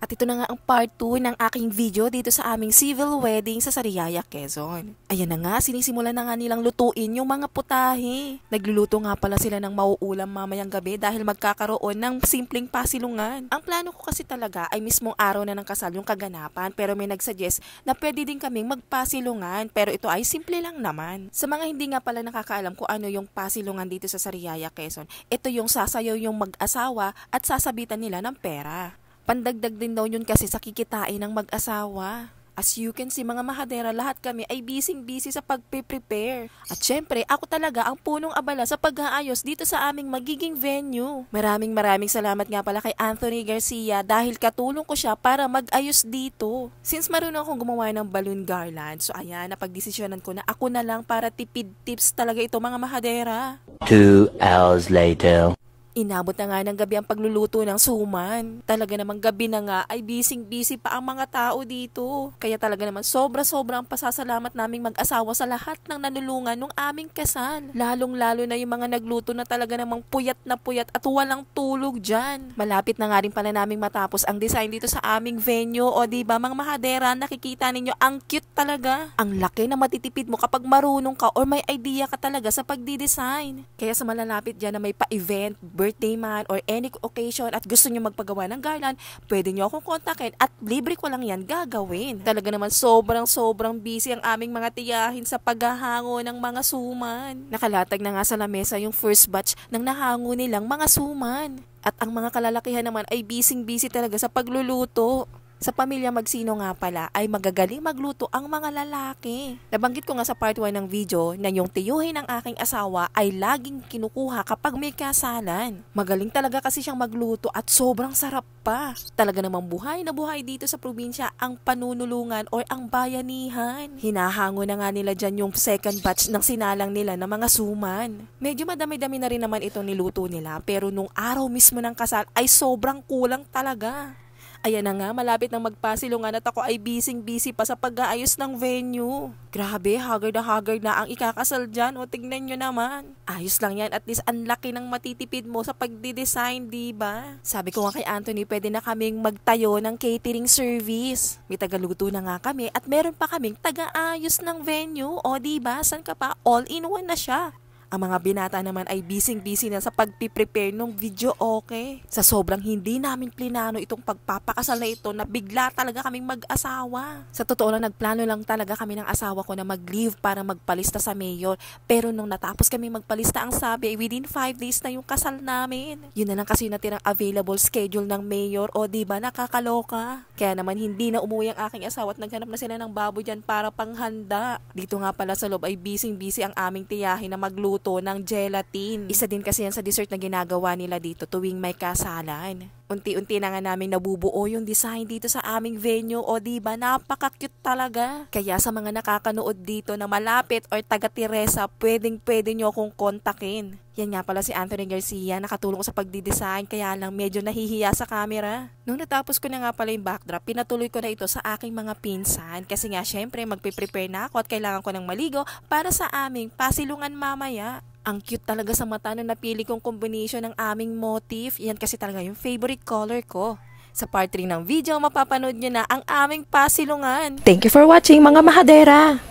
At ito na nga ang part 2 ng aking video dito sa aming civil wedding sa Sariaya, Quezon. Ayan na nga, sinisimulan na nga nilang lutuin yung mga putahe. Nagluluto nga pala sila ng mauulam mamayang gabi dahil magkakaroon ng simpleng pasilungan. Ang plano ko kasi talaga ay mismong araw na ng kasal yung kaganapan, pero may nagsuggest na pwede din kaming magpasilungan, pero ito ay simple lang naman. Sa mga hindi nga pala nakakaalam kung ano yung pasilungan dito sa Sariaya, Quezon, ito yung sasayaw yung mag-asawa at sasabitan nila ng pera. Pandagdag din daw yun kasi sa kikitain ng mag-asawa. As you can see mga mahadera, lahat kami ay busy sa pagpe-prepare. At syempre, ako talaga ang punong abala sa pag-aayos dito sa aming magiging venue. Maraming salamat nga pala kay Anthony Garcia dahil katulong ko siya para mag-ayos dito. Since marunong akong gumawa ng balloon garland, so ayan, napagdesisyonan ko na ako na lang para tipid tips talaga ito mga mahadera. 2 hours later. Inabot na nga ng gabi ang pagluluto ng suman. Talaga namang gabi na nga ay busy pa ang mga tao dito. Kaya talaga naman sobra ang pasasalamat naming mag-asawa sa lahat ng nanulungan nung aming kasal. Lalong-lalo na yung mga nagluto na talaga namang puyat at walang tulog dyan. Malapit na nga rin pala naming matapos ang design dito sa aming venue. O diba mga mahadera, nakikita ninyo ang cute talaga. Ang laki na matitipid mo kapag marunong ka or may idea ka talaga sa pagdi-design. Kaya sa malalapit dyan na may pa-event, birthday man or any occasion at gusto nyo magpagawa ng garland, pwede nyo akong kontakin at libre ko lang yan gagawin. Talaga naman sobrang busy ang aming mga tiyahin sa paghahango ng mga suman. Nakalatag na nga sa lamesa yung first batch ng nahango nilang mga suman. At ang mga kalalakihan naman ay busy talaga sa pagluluto. Sa pamilya Magsino nga pala ay magagaling magluto ang mga lalaki. Nabanggit ko nga sa part 1 ng video na yung tiyuhin ng aking asawa ay laging kinukuha kapag may kasalan. Magaling talaga kasi siyang magluto at sobrang sarap pa. Talaga namang buhay na buhay dito sa probinsya ang panunulungan or ang bayanihan. Hinahango na nga nila dyan yung second batch ng sinalang nila ng mga suman. Medyo madami-dami na rin naman itong niluto nila pero nung araw mismo ng kasal ay sobrang kulang talaga. Ayan na nga, malapit na magpasilungan at ako ay busy pa sa pag-aayos ng venue. Grabe, haggard na ang ikakasal dyan. O tignan nyo naman. Ayos lang yan, at least ang laki ng matitipid mo sa pagdidesign, diba? Sabi ko nga kay Anthony, pwede na kaming magtayo ng catering service. May tagaluto na nga kami at meron pa kaming taga-ayos ng venue. O diba, san ka pa? All in one na siya. Ang mga binata naman ay busy na sa pagpiprepare ng video, okay? Sa sobrang hindi namin plinano itong pagpapakasal na ito na bigla talaga kaming mag-asawa. Sa totoo lang, nagplano lang talaga kami ng asawa ko na mag-leave para magpalista sa mayor. Pero nung natapos kami magpalista, ang sabi, within 5 days na yung kasal namin. Yun na lang kasi yung natirang available schedule ng mayor, o diba nakakaloka? Kaya naman hindi na umuwi ang aking asawa at naghanap na sila ng baboy dyan para panghanda. Dito nga pala sa loob ay busy ang aming tiyahin na magluto ng gelatin. Isa din kasi yan sa dessert na ginagawa nila dito tuwing may kasalan. Unti-unti na nga namin nabubuo yung design dito sa aming venue, o diba napaka-cute talaga. Kaya sa mga nakakanood dito na malapit or taga Teresa, pwede nyo akong kontakin. Yan nga pala si Anthony Garcia, nakatulong ko sa pagdidesign, kaya lang medyo nahihiya sa camera. Nung natapos ko na nga pala yung backdrop, pinatuloy ko na ito sa aking mga pinsan kasi nga syempre magpe-prepare na ako at kailangan ko ng maligo para sa aming pasilungan mamaya. Ang cute talaga sa mata nung napili kong combination ng aming motif. Yan kasi talaga yung favorite color ko. Sa part 3 ng video, mapapanood nyo na ang aming pasilungan. Thank you for watching mga mahadera!